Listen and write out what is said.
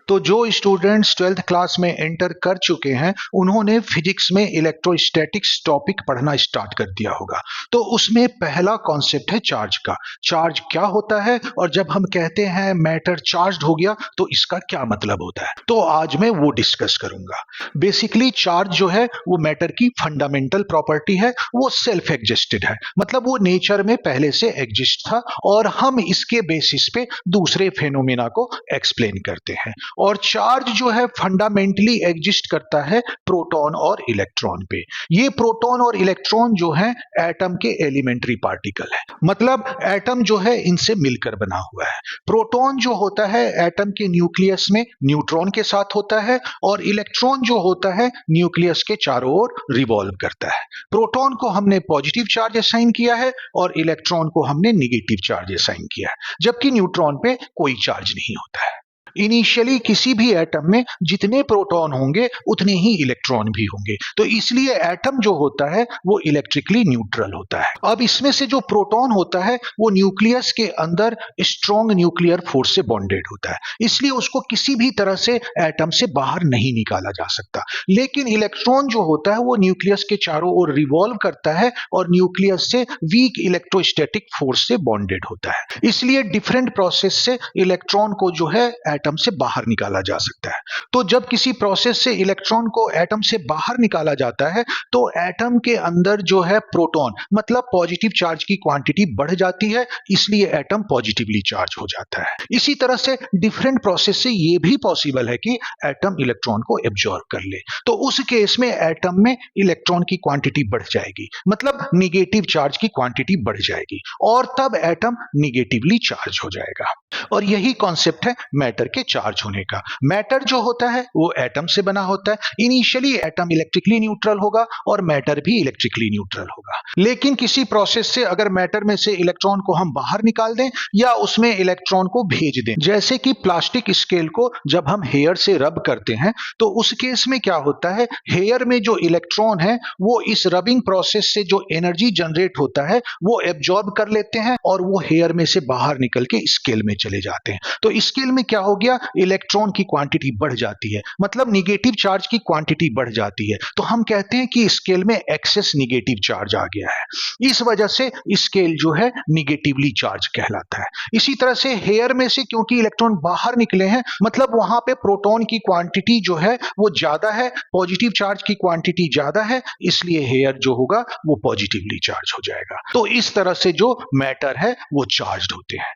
तो जो students 12th class में एंटर कर चुके हैं, उन्होंने फिजिक्स में इलेक्ट्रोस्टैटिक्स टॉपिक पढ़ना स्टार्ट कर दिया होगा। तो उसमें पहला कॉन्सेप्ट है चार्ज का। चार्ज क्या होता है और जब हम कहते हैं मैटर चार्ज्ड हो गया तो इसका क्या मतलब होता है, तो आज मैं वो डिस्कस करूंगा। बेसिकली चार्ज जो है वो मैटर की फंडामेंटल प्रॉपर्टी है, वो सेल्फ एग्जिस्टेड है, मतलब वो नेचर में पहले से एग्जिस्ट था और हम इसके बेसिस पे दूसरे फेनोमेना को एक्सप्लेन करते हैं। और चार्ज जो है फंडामेंटली एग्जिस्ट करता है प्रोटॉन और इलेक्ट्रॉन पे। ये प्रोटॉन और इलेक्ट्रॉन जो है एटम के एलिमेंट्री पार्टिकल है, मतलब एटम जो है इनसे मिलकर बना हुआ है। प्रोटॉन जो होता है एटम के न्यूक्लियस में न्यूट्रॉन के साथ होता है और इलेक्ट्रॉन जो होता है न्यूक्लियस के चारों ओर रिवॉल्व करता है। प्रोटॉन को हमने पॉजिटिव चार्ज असाइन किया है और इलेक्ट्रॉन को हमने निगेटिव चार्ज असाइन किया है, जबकि न्यूट्रॉन पे कोई चार्ज नहीं होता है। इनिशियली किसी भी एटम में जितने प्रोटॉन होंगे उतने ही इलेक्ट्रॉन भी होंगे, तो इसलिए एटम जो होता है वो इलेक्ट्रिकली न्यूट्रल होता है। अब इसमें से जो प्रोटॉन होता है वो न्यूक्लियस के अंदर स्ट्रॉन्ग न्यूक्लियर फोर्स से बॉन्डेड होता है, इसलिए उसको किसी भी तरह से एटम से बाहर नहीं निकाला जा सकता। लेकिन इलेक्ट्रॉन जो होता है वो न्यूक्लियस के चारों ओर रिवॉल्व करता है और न्यूक्लियस से वीक इलेक्ट्रोस्टैटिक फोर्स से बॉन्डेड होता है, इसलिए डिफरेंट प्रोसेस से इलेक्ट्रॉन को जो है एटम से बाहर निकाला जा सकता है। तो जब किसी प्रोसेस से इलेक्ट्रॉन को एटम से बाहर निकाला जाता है तो एटम के अंदर जो है प्रोटॉन मतलब पॉजिटिव चार्ज की क्वांटिटी बढ़ जाती है, इसलिए एटम पॉजिटिवली चार्ज हो जाता है। इसी तरह से डिफरेंट प्रोसेस से ये भी पॉसिबल है कि एटम इलेक्ट्रॉन को एब्जॉर्ब कर ले, तो उस केस में एटम में इलेक्ट्रॉन की क्वांटिटी बढ़ जाएगी, मतलब निगेटिव चार्ज की क्वांटिटी बढ़ जाएगी और तब एटम निगेटिवली चार्ज हो जाएगा। और यही कॉन्सेप्ट है मैटर के चार्ज होने का। मैटर जो होता है वो एटम से बना होता है। इनिशियली एटम इलेक्ट्रिकली न्यूट्रल होगा और मैटर भी इलेक्ट्रिकली न्यूट्रल होगा, लेकिन किसी प्रोसेस से अगर मैटर में से इलेक्ट्रॉन को हम बाहर निकाल दें या उसमें इलेक्ट्रॉन को भेज दें, जैसे कि प्लास्टिक स्केल को जब हम हेयर से रब करते हैं तो उस केस में क्या होता है, हेयर में जो इलेक्ट्रॉन है वो इस रबिंग प्रोसेस से जो एनर्जी जनरेट होता है वो एब्जॉर्ब कर लेते हैं और वो हेयर में से बाहर निकल के स्केल में चले जाते हैं। तो स्केल में क्या हो गया, इलेक्ट्रॉन की क्वांटिटी बढ़ जाती है, मतलब निगेटिव चार्ज की क्वांटिटी बढ़ जाती है, तो हम कहते हैं कि स्केल में एक्सेस निगेटिव चार्ज आ गया है। इस वजह से स्केल जो है निगेटिवली चार्ज कहलाता है। इसी तरह से हेयर में से क्योंकि इलेक्ट्रॉन बाहर निकले हैं, मतलब वहां पे प्रोटॉन की क्वांटिटी जो है वो ज्यादा है, पॉजिटिव चार्ज की क्वांटिटी ज्यादा है, इसलिए हेयर जो होगा वो पॉजिटिवली चार्ज हो जाएगा। तो इस तरह से जो मैटर है वो चार्ज होते हैं।